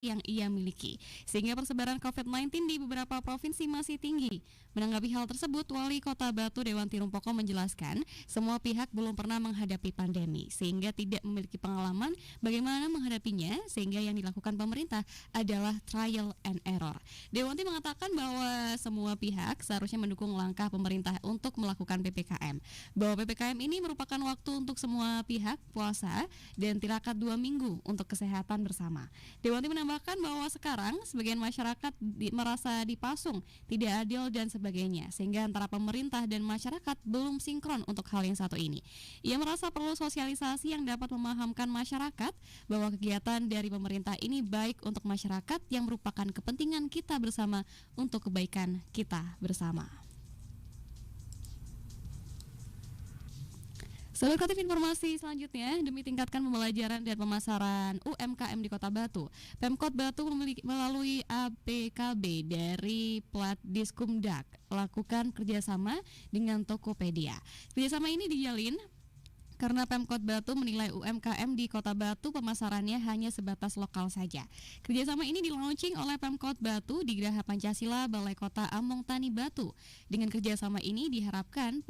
yang ia miliki, sehingga persebaran COVID-19 di beberapa provinsi masih tinggi. Menanggapi hal tersebut, Wali Kota Batu Dewanti Rumpoko menjelaskan, semua pihak belum pernah menghadapi pandemi, sehingga tidak memiliki pengalaman bagaimana menghadapinya, sehingga yang dilakukan pemerintah adalah trial and error. Dewanti mengatakan bahwa semua pihak seharusnya mendukung langkah pemerintah untuk melakukan PPKM, bahwa PPKM ini merupakan waktu untuk semua pihak puasa dan tirakat 2 minggu untuk kesehatan bersama. Dewanti menambahkan bahwa sekarang sebagian masyarakat merasa dipasung, tidak adil dan sebagainya, sehingga antara pemerintah dan masyarakat belum sinkron untuk hal yang satu ini. Ia merasa perlu sosialisasi yang dapat memahamkan masyarakat bahwa kegiatan dari pemerintah ini baik untuk masyarakat yang merupakan kepentingan kita bersama untuk kebaikan kita bersama. Sahabat Kreatif, informasi selanjutnya, demi tingkatkan pembelajaran dan pemasaran UMKM di Kota Batu, Pemkot Batu melalui APKB dari Plat Diskumdak lakukan kerjasama dengan Tokopedia. Kerjasama ini dijalin karena Pemkot Batu menilai UMKM di Kota Batu pemasarannya hanya sebatas lokal saja. Kerjasama ini dilaunching oleh Pemkot Batu di Geraha Pancasila Balai Kota Among Tani Batu. Dengan kerjasama ini diharapkan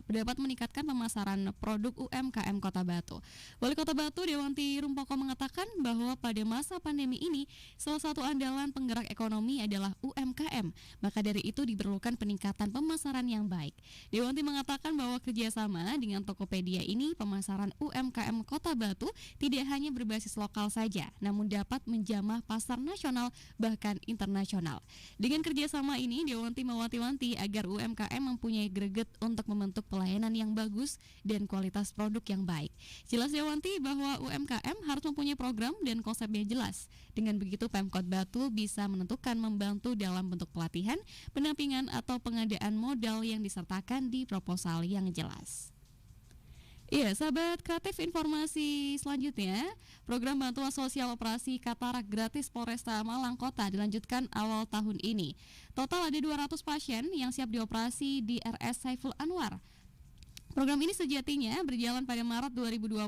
dapat meningkatkan pemasaran produk UMKM Kota Batu. Wali Kota Batu Dewanti Rumpoko mengatakan bahwa pada masa pandemi ini salah satu andalan penggerak ekonomi adalah UMKM. Maka dari itu diperlukan peningkatan pemasaran yang baik. Dewanti mengatakan bahwa kerjasama dengan Tokopedia ini pemasaran UMKM Kota Batu tidak hanya berbasis lokal saja, namun dapat menjamah pasar nasional bahkan internasional. Dengan kerjasama ini, Dewanti mewanti-wanti agar UMKM mempunyai greget untuk membentuk pelayanan yang bagus dan kualitas produk yang baik. Jelas Dewanti bahwa UMKM harus mempunyai program dan konsep yang jelas. Dengan begitu Pemkot Batu bisa menentukan membantu dalam bentuk pelatihan, pendampingan atau pengadaan modal yang disertakan di proposal yang jelas. Iya, sahabat kreatif, informasi selanjutnya, program bantuan sosial operasi katarak gratis Polresta Malang Kota dilanjutkan awal tahun ini. Total ada 200 pasien yang siap dioperasi di RS Saiful Anwar. Program ini sejatinya berjalan pada Maret 2020,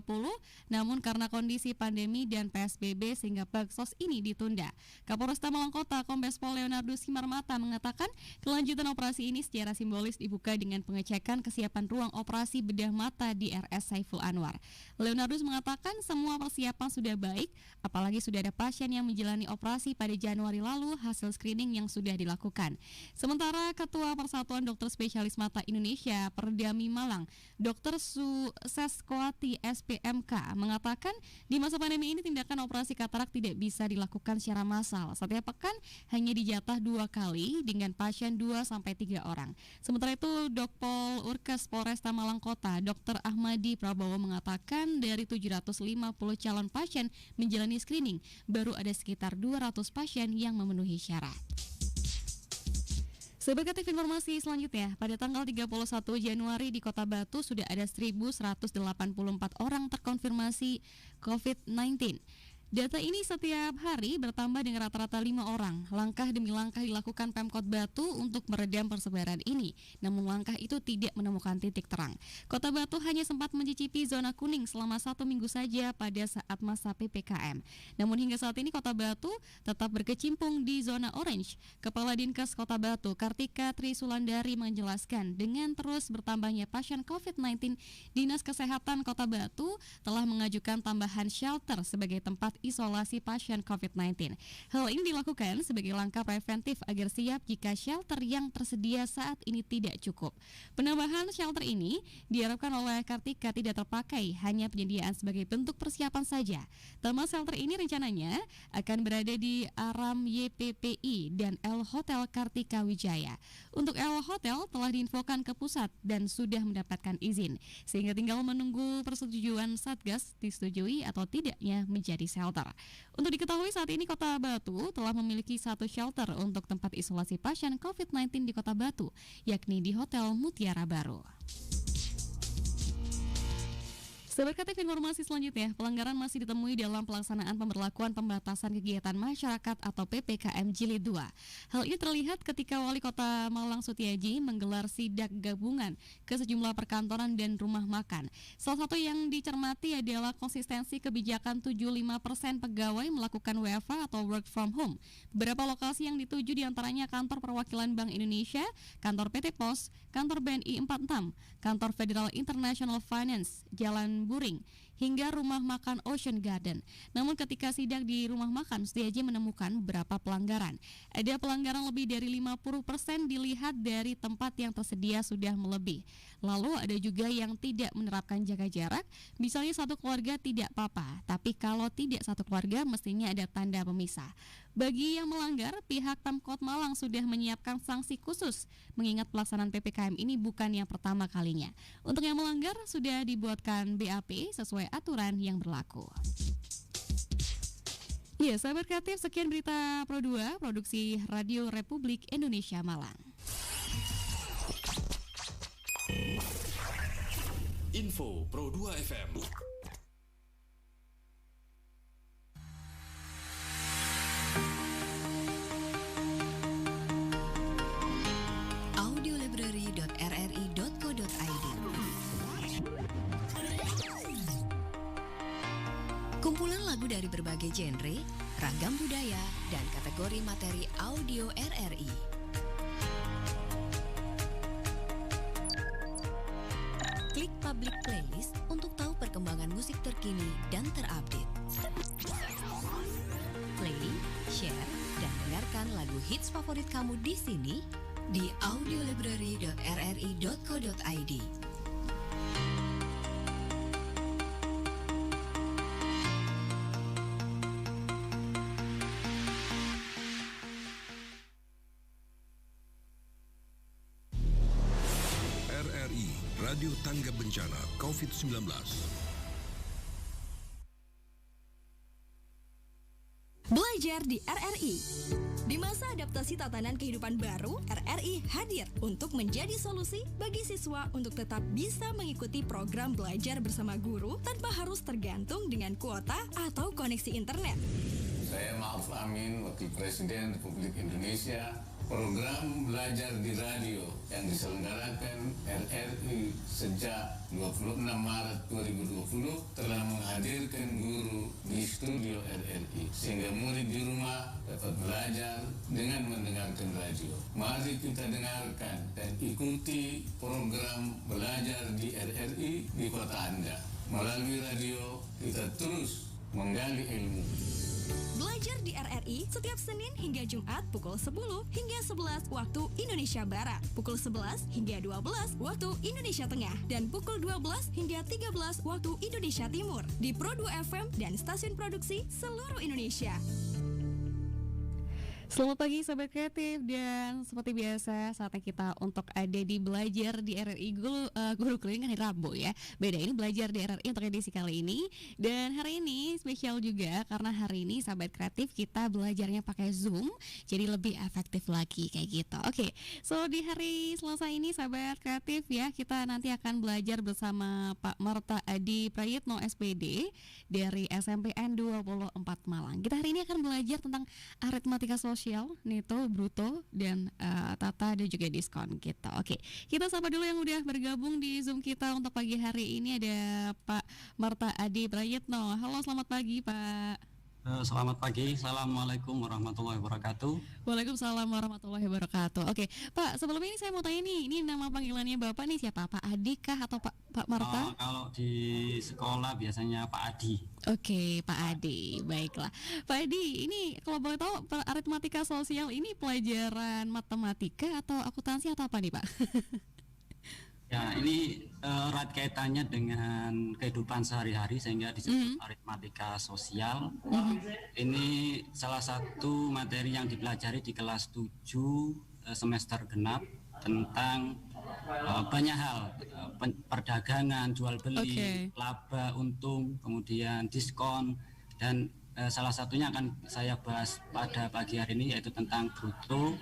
namun karena kondisi pandemi dan PSBB sehingga baksos ini ditunda. Kapolresta Malang Kota Kombes Pol Leonardo Simarmata mengatakan kelanjutan operasi ini secara simbolis dibuka dengan pengecekan kesiapan ruang operasi bedah mata di RS Saiful Anwar. Leonardo mengatakan semua persiapan sudah baik, apalagi sudah ada pasien yang menjalani operasi pada Januari lalu hasil screening yang sudah dilakukan. Sementara Ketua Persatuan Dokter Spesialis Mata Indonesia Perdami Malang, Dr. Suseskoati SPMK mengatakan di masa pandemi ini tindakan operasi katarak tidak bisa dilakukan secara massal. Setiap pekan hanya dijatah 2 kali dengan pasien 2-3 orang. Sementara itu Dokpol Urkes Polresta Malang Kota Dr. Ahmadi Prabowo mengatakan dari 750 calon pasien menjalani screening, baru ada sekitar 200 pasien yang memenuhi syarat. Sebagai informasi selanjutnya, pada tanggal 31 Januari di Kota Batu sudah ada 1.184 orang terkonfirmasi COVID-19. Data ini setiap hari bertambah dengan rata-rata 5 orang. Langkah demi langkah dilakukan Pemkot Batu untuk meredam persebaran ini. Namun langkah itu tidak menemukan titik terang. Kota Batu hanya sempat mencicipi zona kuning selama 1 minggu saja pada saat masa PPKM. Namun hingga saat ini Kota Batu tetap berkecimpung di zona orange. Kepala Dinkes Kota Batu Kartika Trisulandari menjelaskan dengan terus bertambahnya pasien COVID-19, Dinas Kesehatan Kota Batu telah mengajukan tambahan shelter sebagai tempat isolasi pasien COVID-19. Hal ini dilakukan sebagai langkah preventif agar siap jika shelter yang tersedia saat ini tidak cukup. Penambahan shelter ini diharapkan oleh Kartika tidak terpakai, hanya penyediaan sebagai bentuk persiapan saja. Tambah shelter ini rencananya akan berada di Aram YPPI dan L Hotel Kartika Wijaya. Untuk L Hotel telah diinfokan ke pusat dan sudah mendapatkan izin, sehingga tinggal menunggu persetujuan Satgas disetujui atau tidaknya menjadi shelter. Untuk diketahui saat ini Kota Batu telah memiliki 1 shelter untuk tempat isolasi pasien COVID-19 di Kota Batu, yakni di Hotel Mutiara Baru. Sahabat Kreatif, informasi selanjutnya, pelanggaran masih ditemui dalam pelaksanaan pemberlakuan pembatasan kegiatan masyarakat atau PPKM Jilid 2. Hal ini terlihat ketika Wali Kota Malang Sutiaji menggelar sidak gabungan ke sejumlah perkantoran dan rumah makan. Salah satu yang dicermati adalah konsistensi kebijakan 75% pegawai melakukan WFH atau work from home. Beberapa lokasi yang dituju diantaranya kantor perwakilan Bank Indonesia, kantor PT Pos, kantor BNI 46, kantor Federal International Finance, Jalan Buring, hingga rumah makan Ocean Garden. Namun ketika sidak di rumah makan, Sutiaji menemukan beberapa pelanggaran. Ada pelanggaran lebih dari 50% dilihat dari tempat yang tersedia sudah melebih. Lalu ada juga yang tidak menerapkan jaga jarak, misalnya satu keluarga tidak apa-apa, tapi kalau tidak satu keluarga mestinya ada tanda pemisah. Bagi yang melanggar, pihak Pemkot Malang sudah menyiapkan sanksi khusus, mengingat pelaksanaan PPKM ini bukan yang pertama kalinya. Untuk yang melanggar sudah dibuatkan BAP sesuai aturan yang berlaku. Ya, sahabat kreatif, sekian berita Pro 2, produksi Radio Republik Indonesia Malang. Info Pro 2 FM. audiolibrary.rri.co.id. Kumpulan lagu dari berbagai genre, ragam budaya, dan kategori materi audio RRI. Klik Public Playlist untuk tahu perkembangan musik terkini dan terupdate. Play, share, dan dengarkan lagu hits favorit kamu di sini di audiolibrary.rri.co.id. RRI, Radio Tangga Bencana COVID-19. Belajar di RRI. Di masa adaptasi tatanan kehidupan baru, RRI hadir untuk menjadi solusi bagi siswa untuk tetap bisa mengikuti program belajar bersama guru tanpa harus tergantung dengan kuota atau koneksi internet. Saya Ma'ruf Amin, Wakil Presiden Republik Indonesia. Program belajar di radio yang diselenggarakan RRI sejak 26 Maret 2020 telah menghadirkan guru di studio RRI sehingga murid di rumah dapat belajar dengan mendengarkan radio. Mari kita dengarkan dan ikuti program belajar di RRI di kota Anda. Melalui radio kita terus menggali ilmu. Belajar di RRI setiap Senin hingga Jumat pukul 10 hingga 11 waktu Indonesia Barat, pukul 11 hingga 12 waktu Indonesia Tengah, dan pukul 12 hingga 13 waktu Indonesia Timur di Pro 2 FM dan stasiun produksi seluruh Indonesia. Selamat pagi sahabat kreatif, dan seperti biasa saatnya kita untuk ada di belajar di RRI Guru Keliling hari Rabu ya. Beda, ini belajar di RRI untuk edisi kali ini. Dan hari ini spesial juga karena hari ini sahabat kreatif kita belajarnya pakai Zoom, jadi lebih efektif lagi kayak gitu. Oke, so di hari Selasa ini sahabat kreatif ya, kita nanti akan belajar bersama Pak Marta Adi Prayitno SPD dari SMPN 24 Malang. Kita hari ini akan belajar tentang aritmatika sosial, neto, bruto, dan tata dan juga diskon gitu. Oke, kita sapa dulu yang udah bergabung di Zoom kita untuk pagi hari ini. Ada Pak Marta Adi Prayitno. Halo, selamat pagi Pak. Selamat pagi, Assalamualaikum warahmatullahi wabarakatuh. Waalaikumsalam warahmatullahi wabarakatuh. Oke, Pak, sebelum ini saya mau tanya nih, ini nama panggilannya Bapak nih siapa? Pak Adi kah atau Pak Marta? Kalau di sekolah biasanya Pak Adi. Oke, Pak Adi, baiklah. Pak Adi, ini kalau boleh tahu aritmatika sosial ini pelajaran matematika atau akuntansi atau apa nih Pak? Ya, ini erat kaitannya dengan kehidupan sehari-hari sehingga disebut aritmatika sosial. Ini salah satu materi yang dipelajari di kelas 7 semester genap tentang banyak hal, perdagangan, jual beli, laba, untung, kemudian diskon, dan salah satunya akan saya bahas pada pagi hari ini yaitu tentang bruto,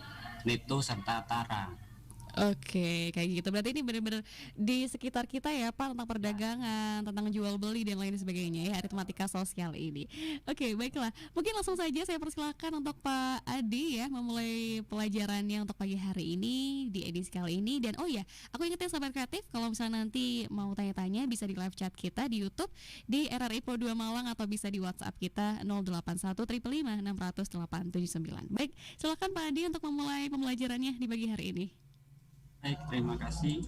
neto, serta tara. Oke, kayak gitu. Berarti ini benar-benar di sekitar kita ya Pak, tentang perdagangan, tentang jual beli dan lain sebagainya ya, aritmatika sosial ini. Oke, baiklah. Mungkin langsung saja saya persilakan untuk Pak Adi ya, memulai pelajarannya untuk pagi hari ini di edisi kali ini. Dan oh ya, aku ingetin sahabat kreatif, kalau misalnya nanti mau tanya-tanya bisa di live chat kita di YouTube di RRI Pro 2 Malang, atau bisa di WhatsApp kita 081 555 600 879. Baik, silakan Pak Adi untuk memulai pembelajarannya di pagi hari ini. Baik, terima kasih.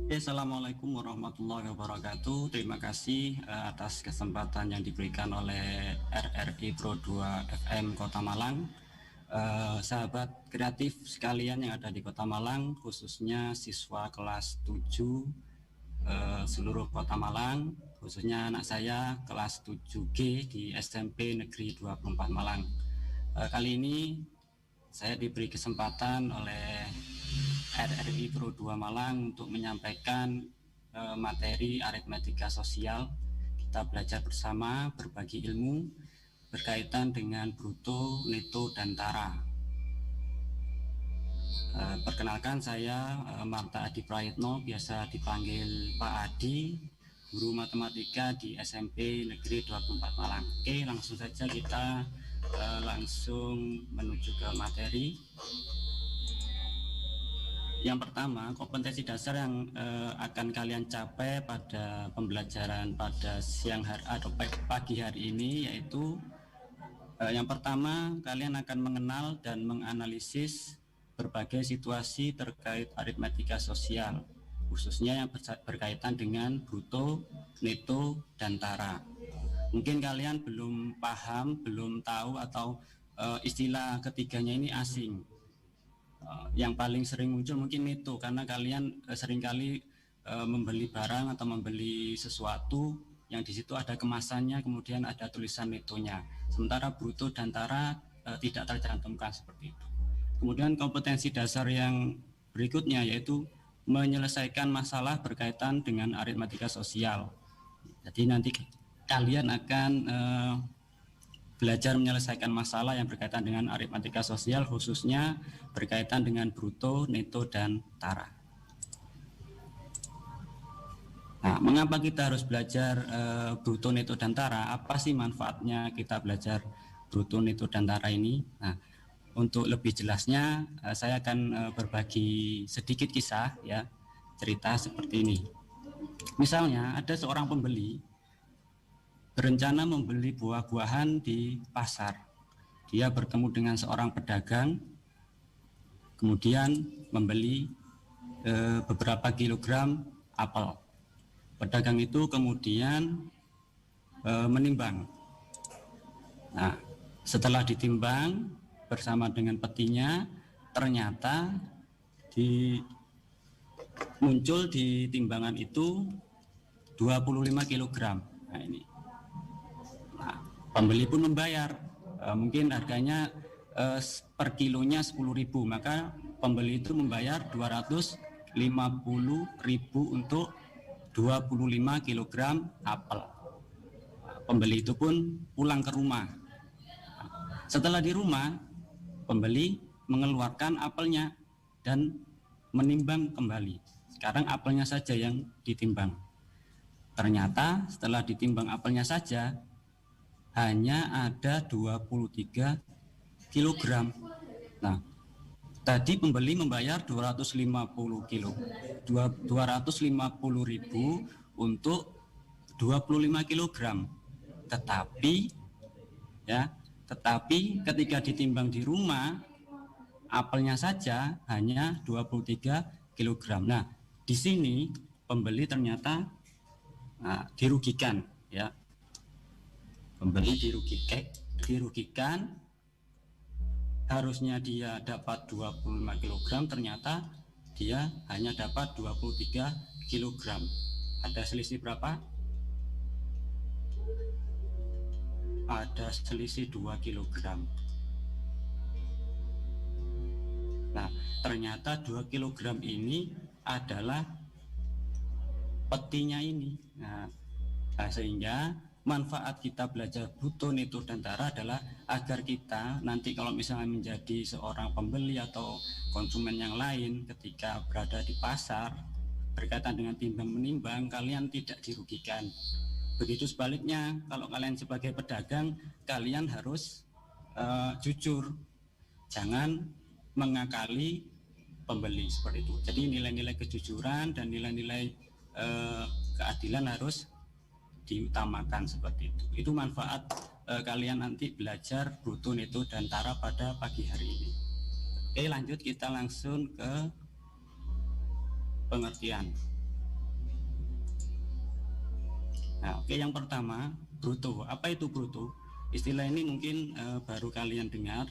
Assalamualaikum warahmatullahi wabarakatuh. Terima kasih atas kesempatan yang diberikan oleh RRI Pro 2 FM Kota Malang. Sahabat kreatif sekalian yang ada di Kota Malang, khususnya siswa kelas 7 seluruh Kota Malang, khususnya anak saya kelas 7G di SMP Negeri 24 Malang. Kali ini saya diberi kesempatan oleh RRI Pro 2 Malang untuk menyampaikan materi aritmatika sosial. Kita belajar bersama, berbagi ilmu berkaitan dengan bruto, neto, dan tara. Perkenalkan, saya Marta Adi Prayitno, biasa dipanggil Pak Adi, guru matematika di SMP Negeri 24 Malang. Oke, langsung saja kita langsung menuju ke materi. Yang pertama, kompetensi dasar yang akan kalian capai pada pembelajaran pada siang hari atau pagi hari ini, yaitu yang pertama, kalian akan mengenal dan menganalisis berbagai situasi terkait aritmatika sosial, khususnya yang berkaitan dengan bruto, neto, dan tara. Mungkin kalian belum paham, belum tahu, atau istilah ketiganya ini asing. Yang paling sering muncul mungkin neto, karena kalian seringkali membeli barang atau membeli sesuatu yang di situ ada kemasannya, kemudian ada tulisan netonya. Sementara bruto dan tara tidak tercantumkan seperti itu. Kemudian kompetensi dasar yang berikutnya yaitu menyelesaikan masalah berkaitan dengan aritmatika sosial. Jadi nanti kalian akan belajar menyelesaikan masalah yang berkaitan dengan aritmatika sosial, khususnya berkaitan dengan bruto, neto, dan tara. Nah, mengapa kita harus belajar bruto, neto, dan tara? Apa sih manfaatnya kita belajar bruto, neto, dan tara ini? Nah, untuk lebih jelasnya, saya akan berbagi sedikit kisah, ya, cerita seperti ini. Misalnya, ada seorang pembeli berencana membeli buah-buahan di pasar. Dia bertemu dengan seorang pedagang, kemudian membeli beberapa kilogram apel. Pedagang itu kemudian menimbang. Nah, setelah ditimbang bersama dengan petinya, ternyata muncul di timbangan itu 25 kilogram. Nah, ini. Pembeli pun membayar, mungkin harganya per kilonya 10.000, maka pembeli itu membayar 250.000 untuk 25 kilogram apel. Pembeli itu pun pulang ke rumah. Setelah di rumah, pembeli mengeluarkan apelnya dan menimbang kembali. Sekarang apelnya saja yang ditimbang. Ternyata setelah ditimbang apelnya saja, hanya ada 23 kilogram. Nah, tadi pembeli membayar 250.000 untuk 25 kilogram. Tetapi ketika ditimbang di rumah, apelnya saja hanya 23 kilogram. Nah, di sini pembeli ternyata dirugikan, ya. Pembeli dirugikan, harusnya dia dapat 25 kg, ternyata dia hanya dapat 23 kg. Ada selisih berapa? ada selisih 2 kilogram. Nah, ternyata 2 kilogram ini adalah petinya ini. Nah, sehingga manfaat kita belajar bruto, neto, dan tara adalah agar kita nanti kalau misalnya menjadi seorang pembeli atau konsumen yang lain ketika berada di pasar berkaitan dengan timbang menimbang, kalian tidak dirugikan. Begitu sebaliknya, kalau kalian sebagai pedagang, kalian harus jujur, jangan mengakali pembeli seperti itu. Jadi nilai-nilai kejujuran dan nilai-nilai keadilan harus diutamakan seperti itu. Itu manfaat kalian nanti belajar bruto, neto, dan tara pada pagi hari ini. Oke, lanjut kita langsung ke pengertian. Nah, oke, yang pertama bruto. Apa itu bruto? Istilah ini mungkin baru kalian dengar.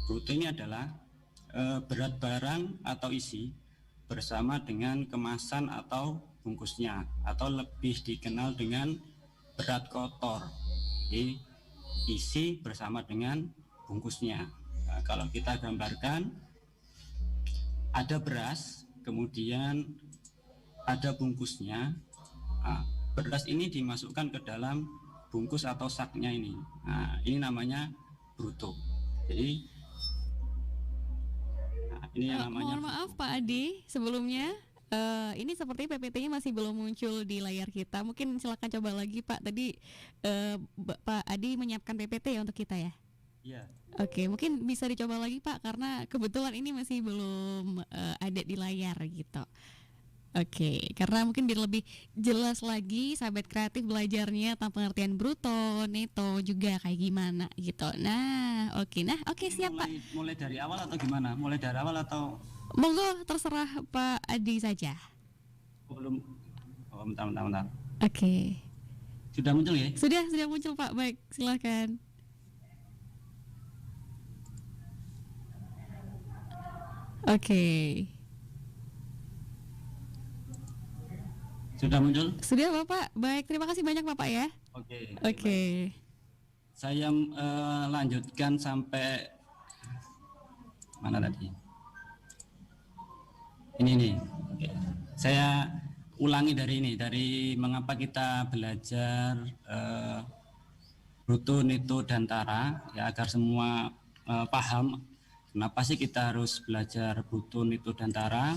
Bruto ini adalah berat barang atau isi bersama dengan kemasan atau bungkusnya, atau lebih dikenal dengan berat kotor. Jadi isi bersama dengan bungkusnya. Nah, kalau kita gambarkan, ada beras, kemudian ada bungkusnya. Nah, beras ini dimasukkan ke dalam bungkus atau saknya ini. Nah, ini namanya bruto. Jadi ini yang namanya. Mohon maaf Pak Adi, sebelumnya ini seperti PPT-nya masih belum muncul di layar kita. Mungkin silakan coba lagi Pak. Tadi Pak Adi menyiapkan PPT ya untuk kita ya. Iya. Oke, mungkin bisa dicoba lagi Pak, karena kebetulan ini masih belum ada di layar gitu. Oke, karena mungkin biar lebih jelas lagi sahabat kreatif belajarnya tentang pengertian bruto, neto juga kayak gimana gitu. Nah, oke siap Pak. Mulai dari awal atau gimana? Mulai dari awal atau? Monggo, terserah Pak Adi saja. Belum. Oh, bentar. Oke. Sudah muncul ya? Sudah muncul Pak. Baik, silakan. Oke. Sudah muncul? Sudah Bapak. Baik, terima kasih banyak Bapak ya. Oke. Saya lanjutkan sampai mana tadi? Ini nih. Oke. Saya ulangi dari mengapa kita belajar bruto, neto, dan tara, ya, agar semua paham kenapa sih kita harus belajar bruto, neto, dan tara.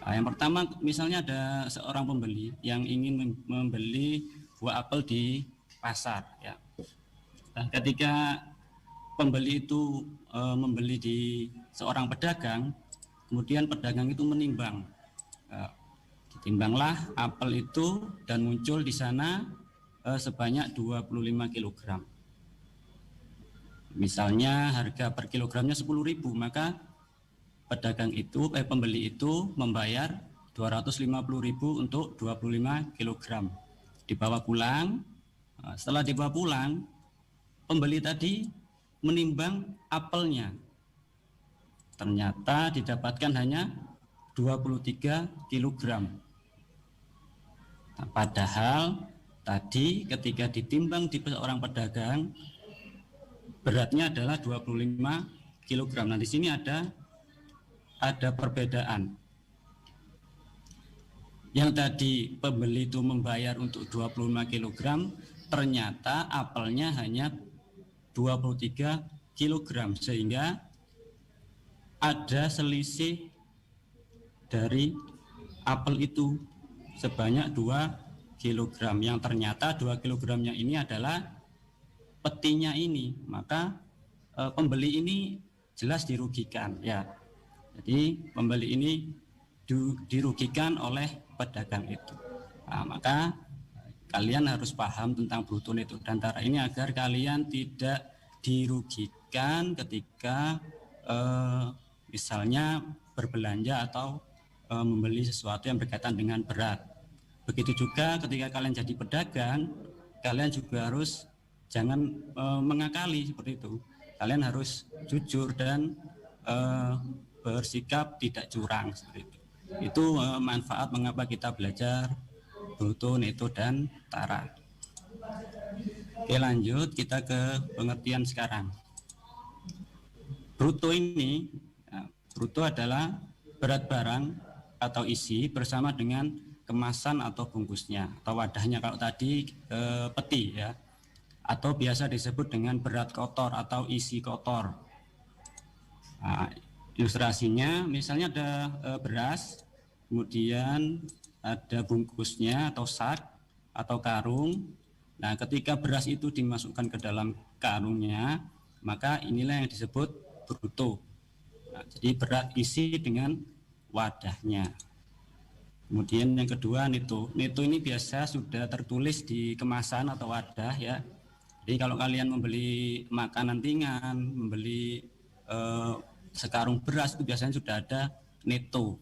Nah, yang pertama, misalnya ada seorang pembeli yang ingin membeli buah apel di pasar, ya. Nah, ketika pembeli itu membeli di seorang pedagang, kemudian pedagang itu menimbang, ditimbanglah apel itu dan muncul di sana sebanyak 25 kg. Misalnya harga per kilogramnya 10.000, maka pedagang itu pembeli itu membayar 250.000 untuk 25 kg. Dibawa pulang. Setelah dibawa pulang, pembeli tadi menimbang apelnya. Ternyata didapatkan hanya 23 kg. Nah, padahal tadi ketika ditimbang di seorang pedagang beratnya adalah 25 kg. Nah, di sini ada perbedaan. Yang tadi pembeli itu membayar untuk 25 kg, ternyata apelnya hanya 23 kg, sehingga ada selisih dari apel itu sebanyak 2 kg, yang ternyata 2 kg-nya ini adalah petinya ini. Maka pembeli ini jelas dirugikan, ya. Jadi pembeli ini dirugikan oleh pedagang itu. Nah, maka kalian harus paham tentang bruto, neto, dan tara ini agar kalian tidak dirugikan ketika misalnya berbelanja atau membeli sesuatu yang berkaitan dengan berat. Begitu juga ketika kalian jadi pedagang, kalian juga harus jangan mengakali seperti itu. Kalian harus jujur dan bersikap tidak curang seperti itu. Itu manfaat mengapa kita belajar bruto, neto, dan tara. Oke, Oke, lanjut kita ke pengertian sekarang. Bruto ini, bruto adalah berat barang atau isi bersama dengan kemasan atau bungkusnya atau wadahnya. Kalau tadi peti ya, atau biasa disebut dengan berat kotor atau isi kotor. Nah, ilustrasinya misalnya ada beras, kemudian ada bungkusnya atau sak atau karung. Nah, ketika beras itu dimasukkan ke dalam karungnya, maka inilah yang disebut bruto. Nah, jadi berat isi dengan wadahnya. Kemudian yang kedua neto. Neto ini biasa sudah tertulis di kemasan atau wadah ya. Jadi kalau kalian membeli makanan ringan, membeli sekarung beras itu biasanya sudah ada neto.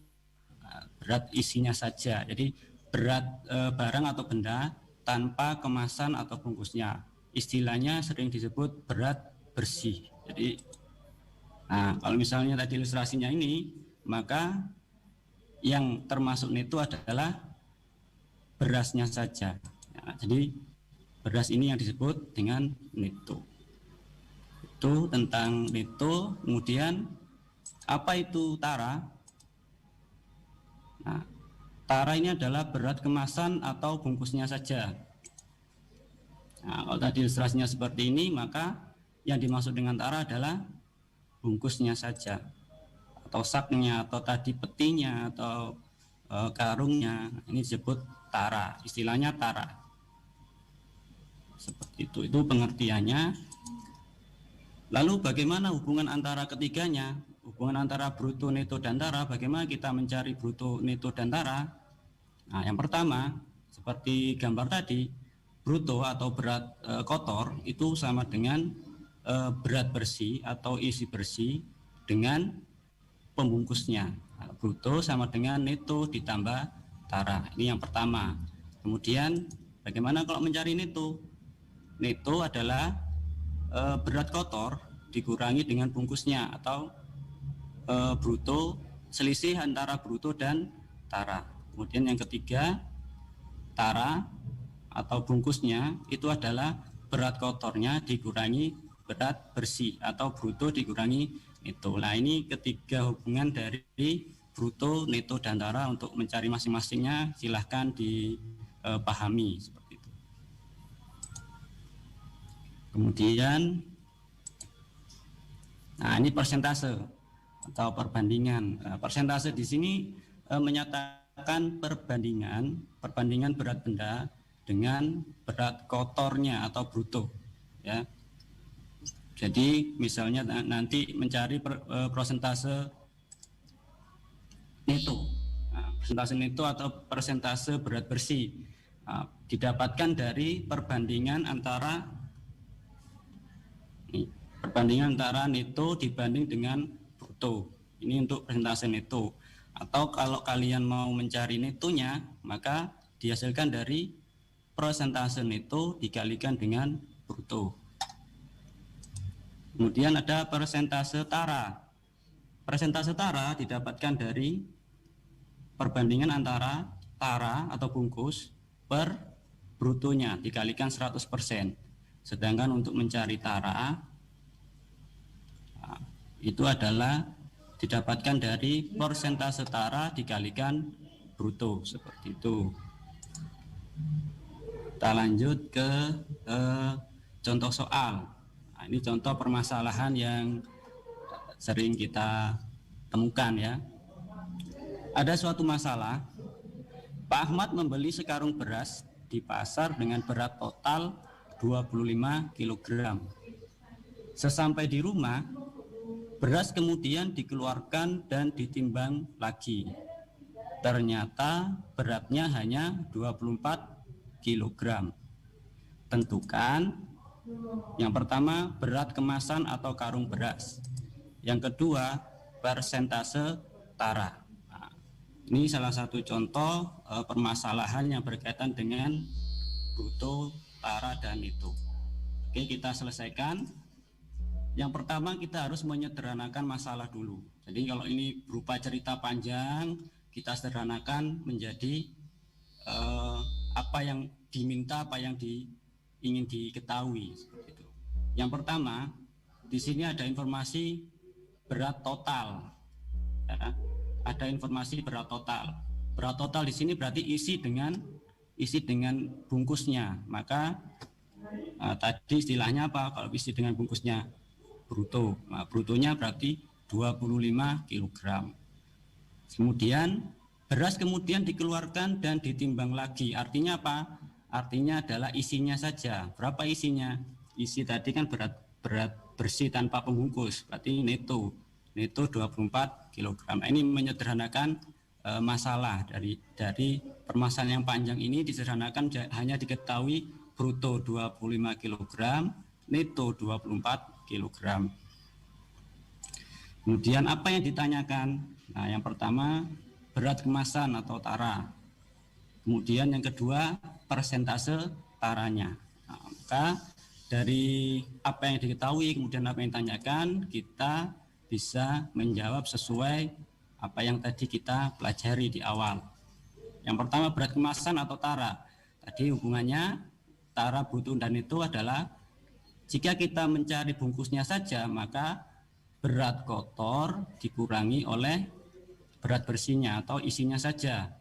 Nah, berat isinya saja. Jadi berat barang atau benda tanpa kemasan atau bungkusnya. Istilahnya sering disebut berat bersih. Jadi, nah kalau misalnya tadi ilustrasinya ini, maka yang termasuk neto adalah berasnya saja. Nah, jadi beras ini yang disebut dengan neto. Itu tentang neto. Kemudian apa itu tara? Nah, tara ini adalah berat kemasan atau bungkusnya saja. Nah, kalau tadi ilustrasinya seperti ini, maka yang dimaksud dengan tara adalah bungkusnya saja, atau saknya, atau tadi petinya, atau karungnya. Ini disebut tara, istilahnya tara. Seperti itu pengertiannya. Lalu bagaimana hubungan antara ketiganya? Hubungan antara bruto, neto, dan tara. Bagaimana kita mencari bruto, neto, dan tara? Nah, yang pertama, seperti gambar tadi, bruto atau berat kotor itu sama dengan berat bersih atau isi bersih dengan pembungkusnya. Nah, bruto sama dengan neto ditambah tara. Ini yang pertama. Kemudian bagaimana kalau mencari neto? Neto adalah berat kotor dikurangi dengan bungkusnya, atau bruto, selisih antara bruto dan tara. Kemudian yang ketiga, tara atau bungkusnya itu adalah berat kotornya dikurangi berat bersih atau bruto dikurangi neto. Nah, ini ketiga hubungan dari bruto, neto, dan tara. Untuk mencari masing-masingnya silahkan dipahami seperti itu. Kemudian, nah ini persentase atau perbandingan. Persentase di sini menyatakan perbandingan berat benda dengan berat kotornya atau bruto ya. Jadi misalnya nanti mencari persentase neto. Nah, persentase neto atau persentase berat bersih didapatkan dari perbandingan antara neto dibanding dengan bruto. Ini untuk persentase neto. Atau kalau kalian mau mencari netonya, maka dihasilkan dari persentase neto dikalikan dengan bruto. Kemudian ada persentase tara. Persentase tara didapatkan dari perbandingan antara tara atau bungkus per brutonya dikalikan 100%. Sedangkan untuk mencari tara itu adalah didapatkan dari persentase tara dikalikan bruto, seperti itu. Kita lanjut ke contoh soal. Nah, ini contoh permasalahan yang sering kita temukan ya. Ada suatu masalah, Pak Ahmad membeli sekarung beras di pasar dengan berat total 25 kg. Sesampai di rumah, beras kemudian dikeluarkan dan ditimbang lagi. Ternyata beratnya hanya 24 kg. Tentukan yang pertama berat kemasan atau karung beras. Yang kedua persentase tara. Nah, ini salah satu contoh permasalahan yang berkaitan dengan bruto, tara, dan neto. Oke, kita selesaikan. Yang pertama kita harus menyederhanakan masalah dulu. Jadi kalau ini berupa cerita panjang, kita sederhanakan menjadi apa yang diminta, apa yang ingin diketahui. Seperti itu. Yang pertama, di sini ada informasi berat total. Ya, ada informasi berat total. Berat total di sini berarti isi dengan bungkusnya. Maka tadi istilahnya apa? Kalau isi dengan bungkusnya bruto. Nah, brutonya berarti 25 kg. Kemudian beras kemudian dikeluarkan dan ditimbang lagi. Artinya apa? Artinya adalah isinya saja. Berapa isinya? Isi tadi kan berat bersih tanpa pembungkus. Berarti neto 24 kg. Ini menyederhanakan masalah dari permasalahan yang panjang ini. Disederhanakan hanya diketahui bruto 25 kg, neto 24 kg. Kemudian apa yang ditanyakan? Nah, yang pertama berat kemasan atau tara. Kemudian yang kedua persentase taranya. Nah, maka dari apa yang diketahui kemudian apa yang ditanyakan, kita bisa menjawab sesuai apa yang tadi kita pelajari di awal. Yang pertama berat kemasan atau tara. Tadi hubungannya tara, bruto dan itu adalah jika kita mencari bungkusnya saja, maka berat kotor dikurangi oleh berat bersihnya atau isinya saja.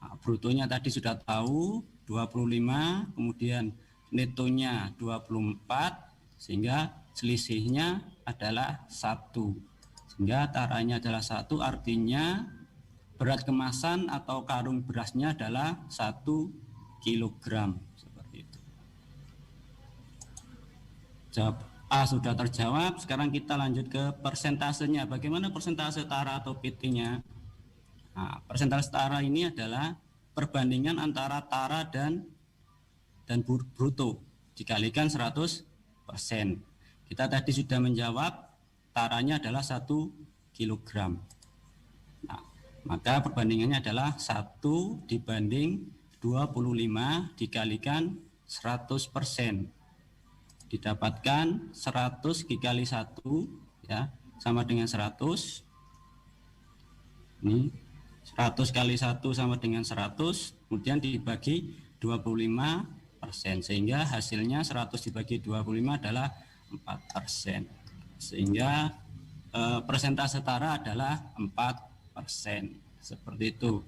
Nah, brutonya tadi sudah tahu 25, kemudian netonya 24, sehingga selisihnya adalah 1. Sehingga taranya adalah 1, artinya berat kemasan atau karung berasnya adalah 1 kilogram. Seperti itu. Jawab A sudah terjawab. Sekarang kita lanjut ke persentasenya. Bagaimana persentase tara atau PT-nya? Nah, persentase tara ini adalah perbandingan antara tara dan bruto dikalikan 100%. Kita tadi sudah menjawab taranya adalah 1 kg. Nah, maka perbandingannya adalah 1 dibanding 25 dikalikan 100%. Didapatkan 100 dikali 1 ya sama dengan 100. Ini 100 kali 1 sama dengan 100, kemudian dibagi 25%, sehingga hasilnya 100 dibagi 25 adalah 4%. Sehingga persentase tara adalah 4%. Seperti itu.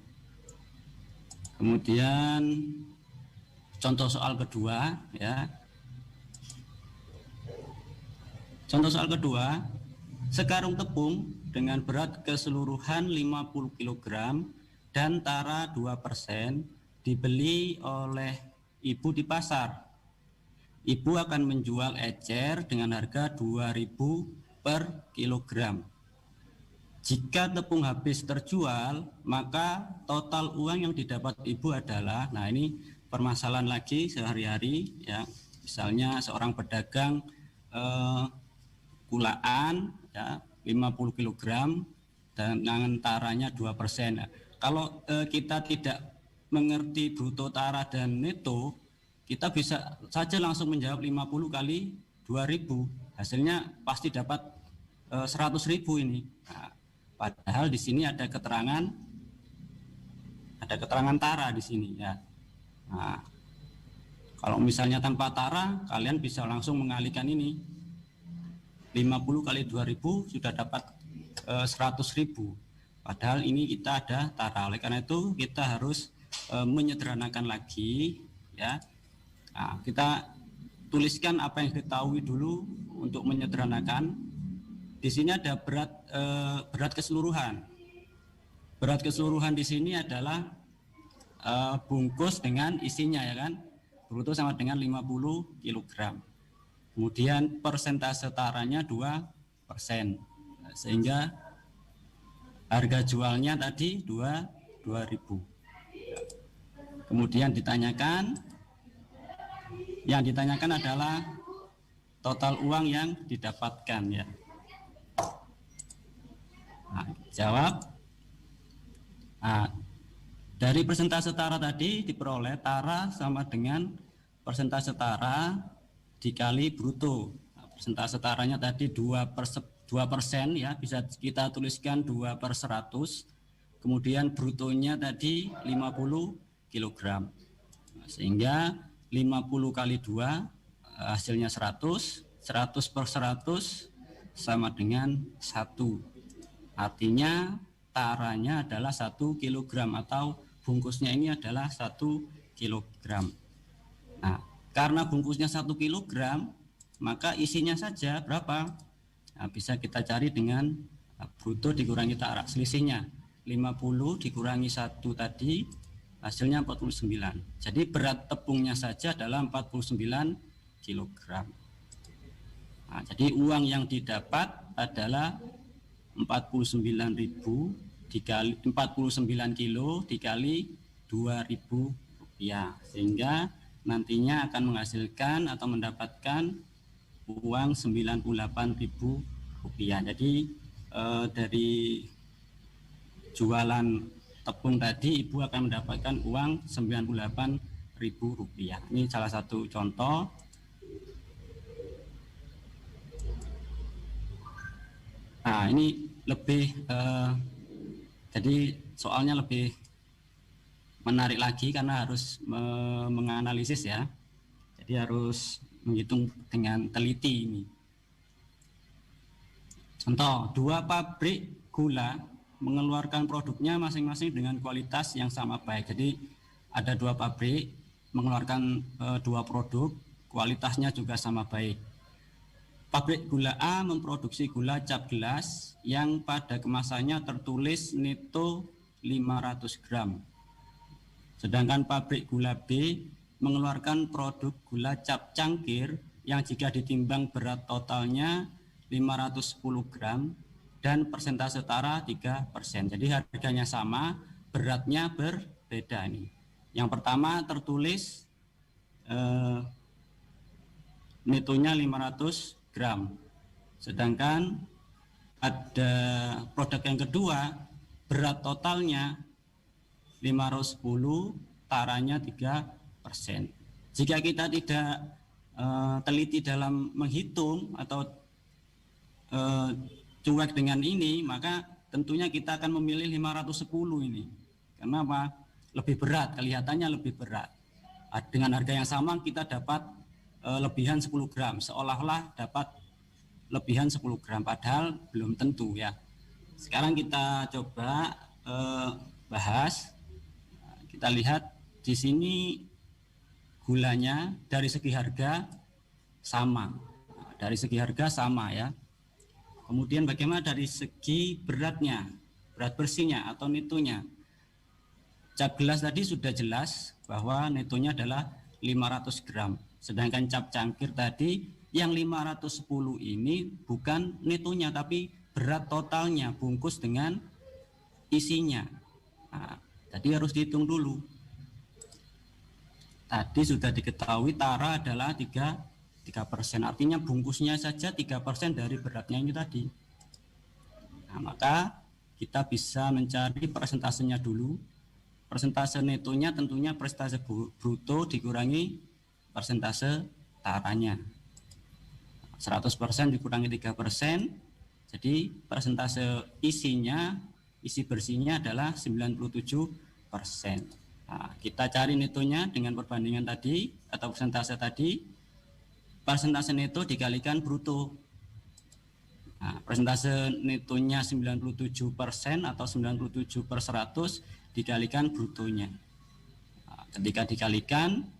Kemudian contoh soal kedua ya. Contoh soal kedua, sekarung tepung dengan berat keseluruhan 50 kg dan tara 2% dibeli oleh ibu di pasar. Ibu akan menjual ecer dengan harga 2.000 per kilogram. Jika tepung habis terjual, maka total uang yang didapat ibu adalah, nah ini permasalahan lagi sehari-hari ya. Misalnya seorang pedagang gulaan ya 50 kg dengan taranya 2%. Nah, kalau kita tidak mengerti bruto, tara dan neto, kita bisa saja langsung menjawab 50 kali 2.000. Hasilnya pasti dapat 100.000 ini. Nah, padahal di sini ada keterangan tara di sini ya. Nah, kalau misalnya tanpa tara, kalian bisa langsung mengalihkan ini. 50 kali 2.000 sudah dapat 100.000. Padahal ini kita ada tara. Oleh karena itu kita harus menyederhanakan lagi ya. Nah, kita tuliskan apa yang diketahui dulu untuk menyederhanakan. Di sini ada berat keseluruhan. Berat keseluruhan di sini adalah bungkus dengan isinya ya kan. Bruto sama dengan 50 kg. Kemudian persentase taranya 2%, sehingga harga jualnya tadi 2.000. Kemudian yang ditanyakan adalah total uang yang didapatkan ya. Nah, jawab. Nah, dari persentase tara tadi diperoleh tara sama dengan persentase tara dikali bruto. Nah, persentase taranya tadi 2% ya, bisa kita tuliskan 2/100. Kemudian brutonya tadi 50 kg. Nah, sehingga 50 kali 2 hasilnya 100. 100 per 100 sama dengan 1. Artinya taranya adalah 1 kilogram atau bungkusnya ini adalah 1 kilogram. Nah, karena bungkusnya 1 kilogram, maka isinya saja berapa? Nah, bisa kita cari dengan bruto dikurangi tarak. Selisihnya 50 dikurangi 1 tadi, hasilnya 49. Jadi berat tepungnya saja adalah 49 kilogram. Nah, jadi uang yang didapat adalah 49.000 dikali 49 kilo dikali 2.000 rupiah, sehingga nantinya akan menghasilkan atau mendapatkan uang 98.000 rupiah. Jadi dari jualan tepung tadi ibu akan mendapatkan uang 98.000 rupiah. Ini salah satu contoh. Nah, ini lebih jadi soalnya lebih menarik lagi karena harus menganalisis ya. Jadi harus menghitung dengan teliti ini. Contoh, 2 pabrik gula mengeluarkan produknya masing-masing dengan kualitas yang sama baik. Jadi ada 2 pabrik mengeluarkan 2 produk, kualitasnya juga sama baik. Pabrik gula A memproduksi gula cap gelas yang pada kemasannya tertulis neto 500 gram. Sedangkan pabrik gula B mengeluarkan produk gula cap cangkir yang jika ditimbang berat totalnya 510 gram dan persentase tara 3%. Jadi harganya sama, beratnya berbeda nih. Yang pertama tertulis netonya 500 gram. Sedangkan ada produk yang kedua, berat totalnya 510, taranya 3%. Jika kita tidak teliti dalam menghitung atau cuek dengan ini, maka tentunya kita akan memilih 510 ini. Karena apa? Lebih berat, kelihatannya lebih berat. Dengan harga yang sama kita dapat lebihan 10 gram, seolah-olah dapat lebihan 10 gram, padahal belum tentu ya. Sekarang kita coba bahas. Kita lihat di sini gulanya dari segi harga sama. Dari segi harga sama ya. Kemudian bagaimana dari segi beratnya, berat bersihnya atau netonya. Cap gelas tadi sudah jelas bahwa netonya adalah 500 gram. Sedangkan cap cangkir tadi yang 510 ini bukan netonya tapi berat totalnya bungkus dengan isinya. Nah, tadi harus dihitung dulu. Tadi sudah diketahui tara adalah 3%, artinya bungkusnya saja 3% dari beratnya ini tadi. Nah, maka kita bisa mencari persentasenya dulu. Persentase netonya tentunya persentase bruto dikurangi persentase taranya. 100% dikurangi 3%, jadi persentase isinya, isi bersihnya adalah 97%. Nah, kita cari netonya dengan perbandingan tadi atau persentase tadi. Persentase neto dikalikan bruto. Nah, persentase netonya 97% atau 97 per 100 dikalikan brutonya. Nah, ketika dikalikan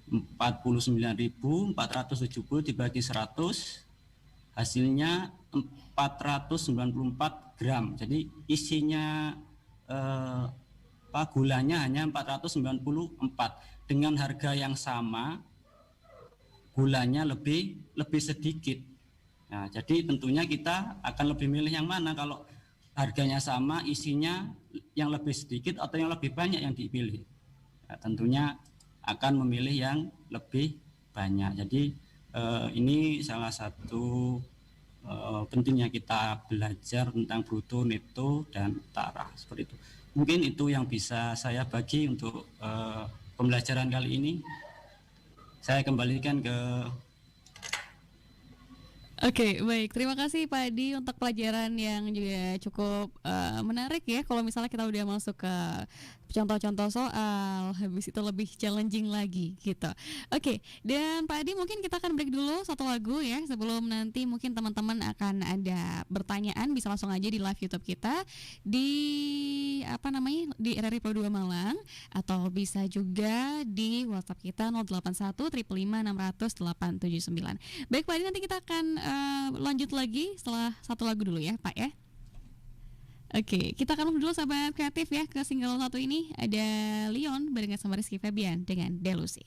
49.470 dibagi 100 hasilnya 494 gram. Jadi isinya gulanya hanya 494. Dengan harga yang sama gulanya lebih sedikit. Nah, jadi tentunya kita akan lebih milih yang mana kalau harganya sama, isinya yang lebih sedikit atau yang lebih banyak yang dipilih. Nah, tentunya akan memilih yang lebih banyak. Jadi ini salah satu pentingnya kita belajar tentang bruto, neto, dan tara seperti itu. Mungkin itu yang bisa saya bagi untuk pembelajaran kali ini. Saya kembalikan ke. Oke, baik. Terima kasih Pak Adi untuk pelajaran yang juga cukup menarik ya. Kalau misalnya kita udah masuk ke contoh-contoh soal, habis itu lebih challenging lagi gitu. Oke, dan Pak Adi mungkin kita akan break dulu satu lagu ya, sebelum nanti mungkin teman-teman akan ada pertanyaan, bisa langsung aja di live YouTube kita di di RRI Pro 2 Malang, atau bisa juga di WhatsApp kita 081 555 600 879. Baik Pak Adi, nanti kita akan lanjut lagi setelah satu lagu dulu ya Pak ya. Oke, kita akan dulu sahabat kreatif ya ke single satu ini. Ada Leon barengan sama Rizky Febian dengan Delusi.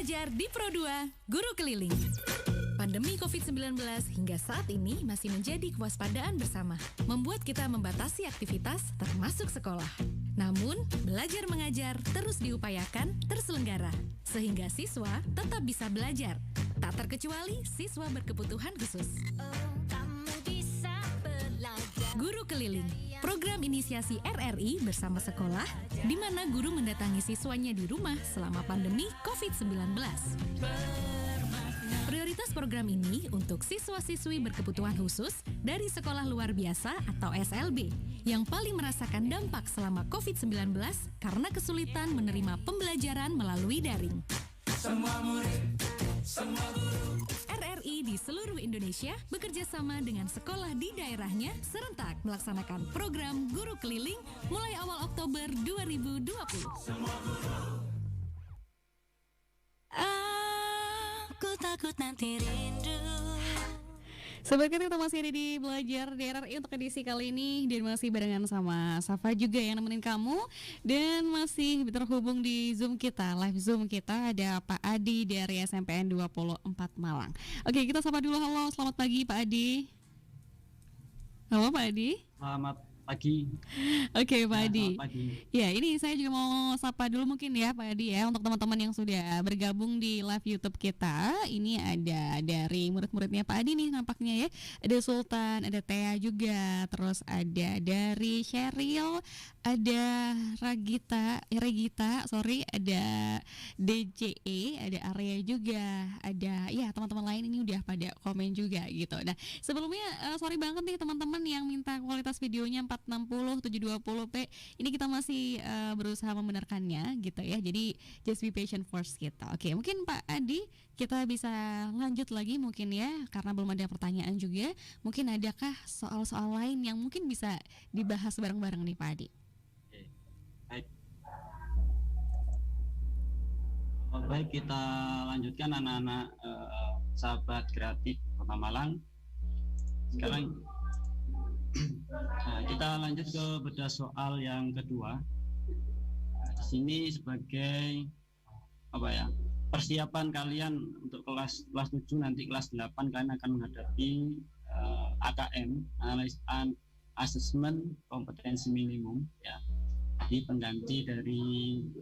Belajar di Pro 2 Guru Keliling. Pandemi COVID-19 hingga saat ini masih menjadi kewaspadaan bersama, membuat kita membatasi aktivitas termasuk sekolah. Namun, belajar mengajar terus diupayakan terselenggara, sehingga siswa tetap bisa belajar, tak terkecuali siswa berkebutuhan khusus. Guru Keliling, program inisiasi RRI bersama sekolah, di mana guru mendatangi siswanya di rumah selama pandemi COVID-19. Prioritas program ini untuk siswa-siswi berkebutuhan khusus dari sekolah luar biasa atau SLB yang paling merasakan dampak selama COVID-19 karena kesulitan menerima pembelajaran melalui daring. Semua murid, semua guru. RRI di seluruh Indonesia bekerja sama dengan sekolah di daerahnya serentak melaksanakan program Guru Keliling mulai awal Oktober 2020. Semua guru. Aku takut nanti rindu. Sobat kita masih ada di Belajar di RRI untuk edisi kali ini, dan masih barengan sama Safa juga yang nemenin kamu, dan masih terhubung di Zoom kita, live Zoom kita ada Pak Adi dari SMPN 24 Malang. Oke, kita sapa dulu. Halo, selamat pagi Pak Adi. Halo Pak Adi. Selamat pagi. Oke Pak Adi. Pagi. Ya, ini saya juga mau sapa dulu mungkin ya Pak Adi ya, untuk teman-teman yang sudah bergabung di live YouTube kita. Ini ada dari murid-muridnya Pak Adi nih nampaknya ya. Ada Sultan, ada Tea juga, terus ada dari Sheryl, ada Regita, ada DJE, ada Arya juga, ada ya teman-teman lain ini udah pada komen juga gitu. Nah, sebelumnya sorry banget nih teman-teman yang minta kualitas videonya 460 720p. Ini kita masih berusaha membenarkannya gitu ya. Jadi just be patient first kita. Oke, mungkin Pak Adi kita bisa lanjut lagi mungkin ya, karena belum ada pertanyaan juga. Mungkin adakah soal-soal lain yang mungkin bisa dibahas bareng-bareng nih Pak Adi? Baik, kita lanjutkan anak-anak sahabat kreatif Kota Malang. Sekarang kita lanjut ke bedah soal yang kedua. Di sini sebagai persiapan kalian untuk kelas 7, nanti kelas 8 kalian akan menghadapi AKM, Assessment Kompetensi Minimum ya. Jadi pengganti dari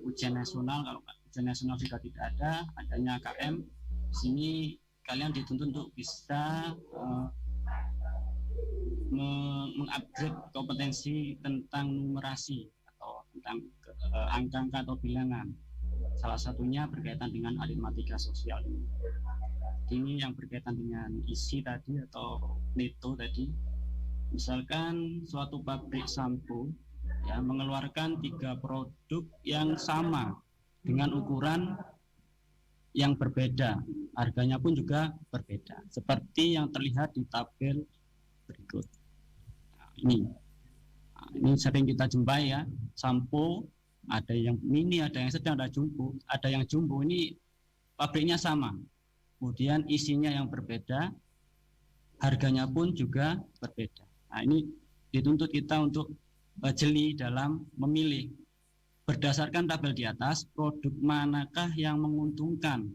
ujian nasional. Kalau ujian nasional sudah tidak ada, adanya AKM. Di sini kalian dituntut untuk bisa mengupgrade kompetensi tentang numerasi atau tentang angka-angka atau bilangan. Salah satunya berkaitan dengan aritmatika sosial ini. Ini yang berkaitan dengan isi tadi atau neto tadi. Misalkan suatu pabrik sampo ya mengeluarkan 3 produk yang sama dengan ukuran yang berbeda, harganya pun juga berbeda, seperti yang terlihat di tabel berikut. Ini sering kita jumpai ya, sampo ada yang mini, ada yang sedang, ada yang jumbo. Ini pabriknya sama, kemudian isinya yang berbeda, harganya pun juga berbeda. Nah, ini dituntut kita untuk jeli dalam memilih berdasarkan tabel di atas produk manakah yang menguntungkan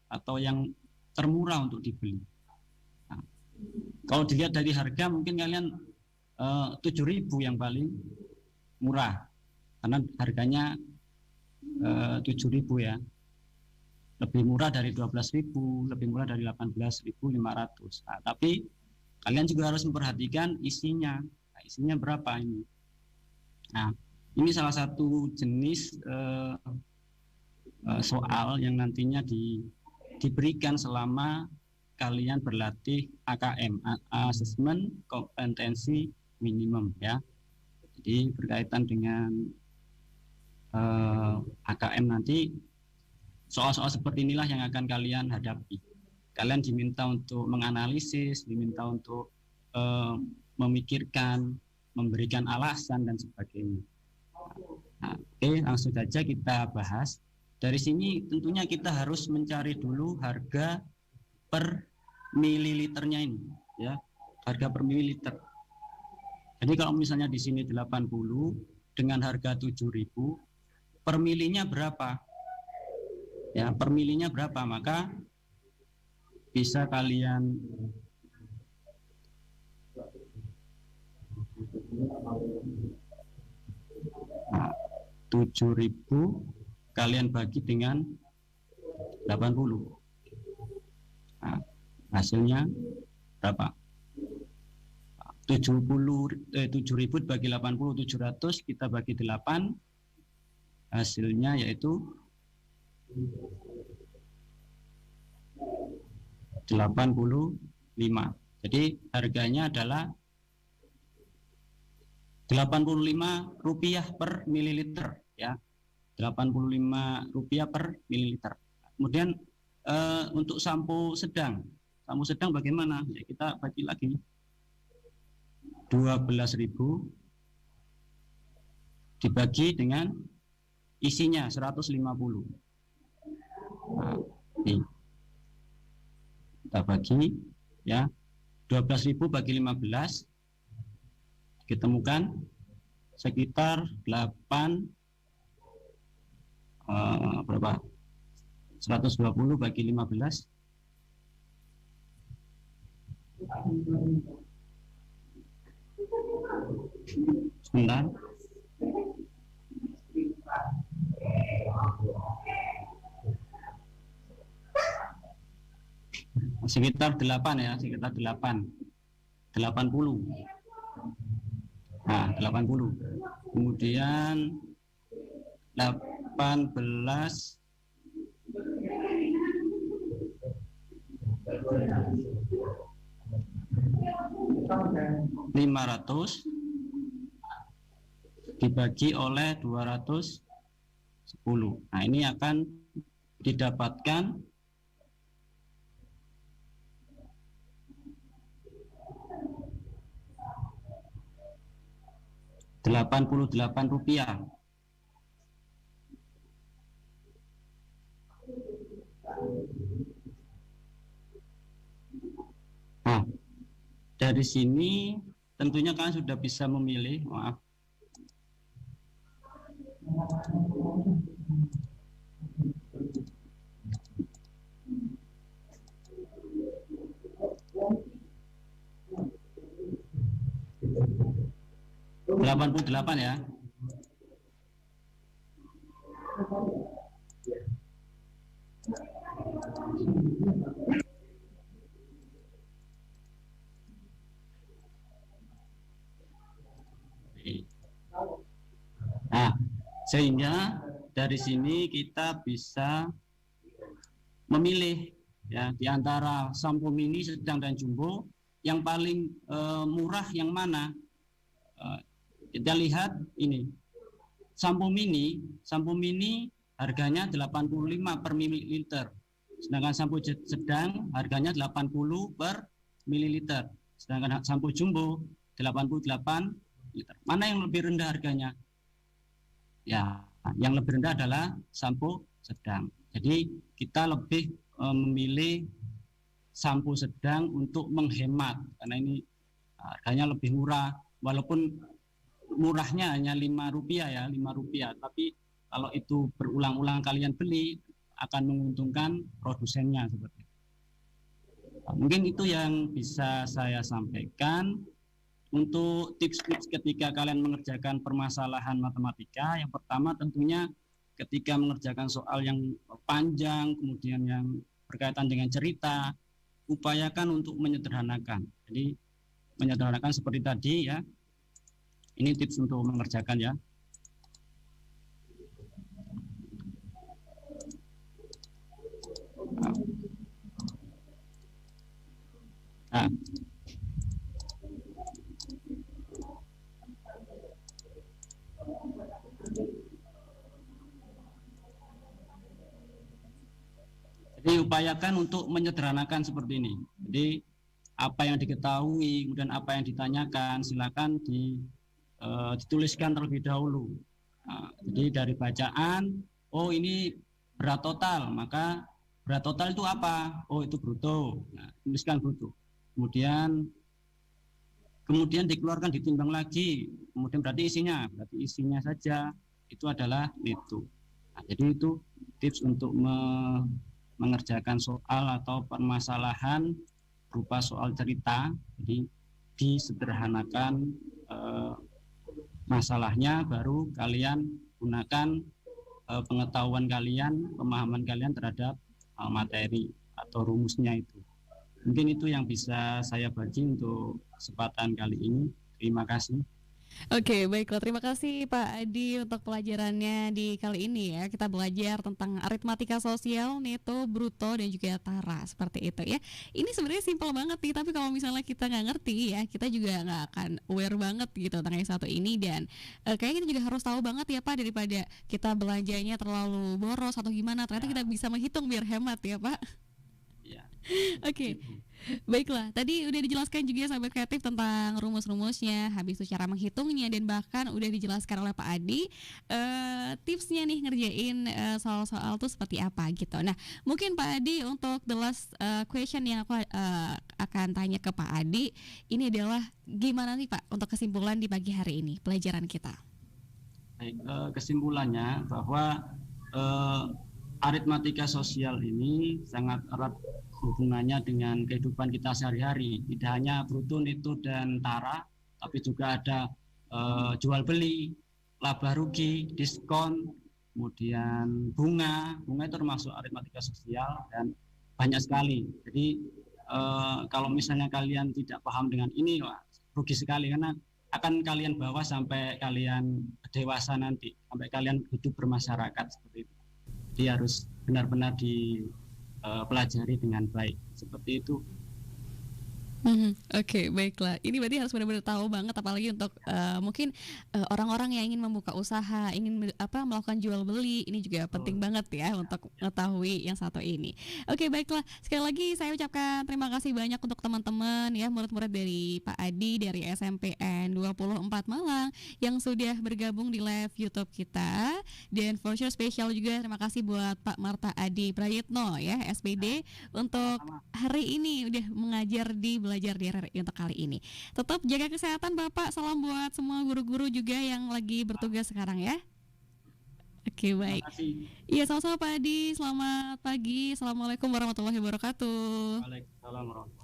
atau yang termurah untuk dibeli. Nah, kalau dilihat dari harga mungkin kalian 7.000 yang paling murah karena harganya 7.000 ya, lebih murah dari 12.000, lebih murah dari 18.500. Nah, tapi kalian juga harus memperhatikan isinya. Nah, isinya berapa ini? Nah, ini salah satu jenis soal yang nantinya diberikan selama kalian berlatih AKM, Assessment Kompetensi Minimum ya. Jadi berkaitan dengan AKM nanti soal-soal seperti inilah yang akan kalian hadapi. Kalian diminta untuk menganalisis, diminta untuk memikirkan, memberikan alasan dan sebagainya. Nah, oke, langsung saja kita bahas. Dari sini tentunya kita harus mencari dulu harga per mililiternya ini, ya, harga per mililiter. Jadi kalau misalnya di sini 80 dengan harga 7.000, per milinya berapa? Ya, per milinya berapa? Maka bisa kalian nah, 7.000 kalian bagi dengan 80. Nah, hasilnya berapa? 7.000 bagi 80, 700, kita bagi 8, hasilnya yaitu 85. Jadi harganya adalah 85 rupiah per mililiter, ya. 85 rupiah per mililiter. Kemudian untuk sampo sedang bagaimana? Ya, kita bagi lagi 12.000 dibagi dengan isinya 150. Nah, ini kita bagi, ya, 12.000 bagi 15 ditemukan sekitar 120 bagi 15 sebentar, sekitar 8 ya, sekitar 80. Nah, 80. Kemudian 18 500 dibagi oleh 210. Nah, ini akan didapatkan 88 rupiah. Nah, dari sini tentunya kalian sudah bisa memilih, maaf. $88 ya. Nah, sehingga dari sini kita bisa memilih, ya, di antara sampo mini, sedang, dan jumbo, yang paling murah yang mana. Kita lihat ini, sampo mini harganya 85 per mililiter, sedangkan sampo sedang harganya 80 per mililiter, sedangkan sampo jumbo 88 liter. Mana yang lebih rendah harganya? Ya, yang lebih rendah adalah sampo sedang. Jadi kita lebih memilih sampo sedang untuk menghemat, karena ini harganya lebih murah, walaupun murahnya hanya 5 rupiah ya, 5 rupiah, tapi kalau itu berulang-ulang kalian beli akan menguntungkan produsennya seperti itu. Mungkin itu yang bisa saya sampaikan. Untuk tips-tips ketika kalian mengerjakan permasalahan matematika, yang pertama tentunya ketika mengerjakan soal yang panjang, kemudian yang berkaitan dengan cerita, upayakan untuk menyederhanakan. Jadi menyederhanakan seperti tadi ya. Ini tips untuk mengerjakan ya. Nah. Jadi upayakan untuk menyederhanakan seperti ini. Jadi apa yang diketahui, kemudian apa yang ditanyakan, silakan dituliskan terlebih dahulu. Nah, jadi dari bacaan, oh ini berat total, maka berat total itu apa? Oh itu bruto. Nah, tuliskan bruto. Kemudian dikeluarkan, ditimbang lagi. Kemudian berarti isinya saja itu adalah neto. Nah, jadi itu tips untuk mengerjakan soal atau permasalahan berupa soal cerita. Jadi disederhanakan masalahnya, baru kalian gunakan pengetahuan kalian, pemahaman kalian terhadap materi atau rumusnya itu. Mungkin itu yang bisa saya bagi untuk kesempatan kali ini. Terima kasih. Oke, baiklah. Terima kasih Pak Adi untuk pelajarannya di kali ini ya. Kita belajar tentang aritmatika sosial, neto, bruto, dan juga tara, seperti itu ya. Ini sebenarnya simpel banget nih, tapi kalau misalnya kita nggak ngerti ya, kita juga nggak akan aware banget gitu tentang yang satu ini. Dan kayaknya kita juga harus tahu banget ya Pak, daripada kita belanjanya terlalu boros atau gimana, ternyata kita bisa menghitung biar hemat ya Pak. Ya. Oke. Baiklah, tadi udah dijelaskan juga sahabat kreatif tentang rumus-rumusnya, habis itu cara menghitungnya, dan bahkan udah dijelaskan oleh Pak Adi tipsnya nih ngerjain soal-soal tuh seperti apa gitu. Nah, mungkin Pak Adi untuk the last question yang aku akan tanya ke Pak Adi, ini adalah gimana nih Pak untuk kesimpulan di pagi hari ini pelajaran kita? Baik, kesimpulannya bahwa aritmatika sosial ini sangat erat hubungannya dengan kehidupan kita sehari-hari. Tidak hanya bruto, neto, dan tara, tapi juga ada jual beli, laba rugi, diskon, kemudian bunga itu termasuk aritmatika sosial, dan banyak sekali. Jadi kalau misalnya kalian tidak paham dengan ini, wah, rugi sekali, karena akan kalian bawa sampai kalian dewasa nanti, sampai kalian hidup bermasyarakat seperti itu. Jadi harus benar-benar dipelajari dengan baik, seperti itu. Oke, baiklah. Ini berarti harus benar-benar tahu banget, apalagi untuk mungkin orang-orang yang ingin membuka usaha, ingin melakukan jual beli. Ini juga penting banget ya untuk mengetahui yang satu ini. Oke, baiklah. Sekali lagi saya ucapkan terima kasih banyak untuk teman-teman ya, murid-murid dari Pak Adi dari SMPN 24 Malang yang sudah bergabung di live YouTube kita. Dan for sure spesial juga terima kasih buat Pak Marta Adi Prayitno ya, SPD, untuk hari ini udah mengajar di Belajar di RRI untuk kali ini. Tetap jaga kesehatan Bapak. Salam buat semua guru-guru juga yang lagi bertugas sekarang ya. Oke, baik. Iya, sama-sama Pak Adi. Selamat pagi. Assalamualaikum warahmatullahi wabarakatuh. Waalaikumsalam warahmatullahi wabarakatuh.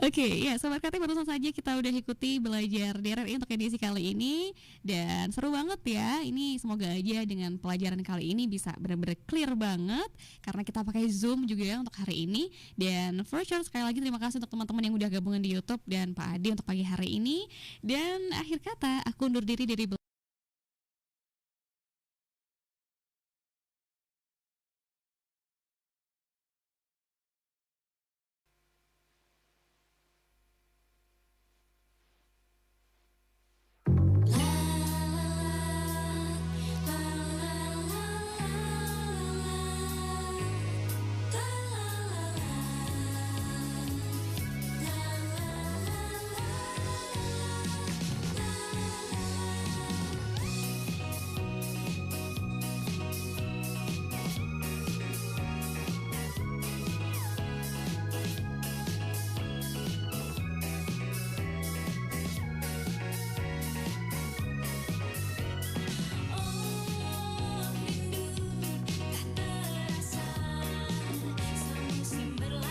Oke, ya Sobat Kreatif, barusan saja kita udah ikuti belajar di RRI untuk edisi kali ini. Dan seru banget ya. Ini semoga aja dengan pelajaran kali ini bisa benar-benar clear banget, karena kita pakai Zoom juga ya untuk hari ini. Dan for sure sekali lagi terima kasih untuk teman-teman yang udah gabungan di YouTube dan Pak Adi untuk pagi hari ini. Dan akhir kata, aku undur diri dari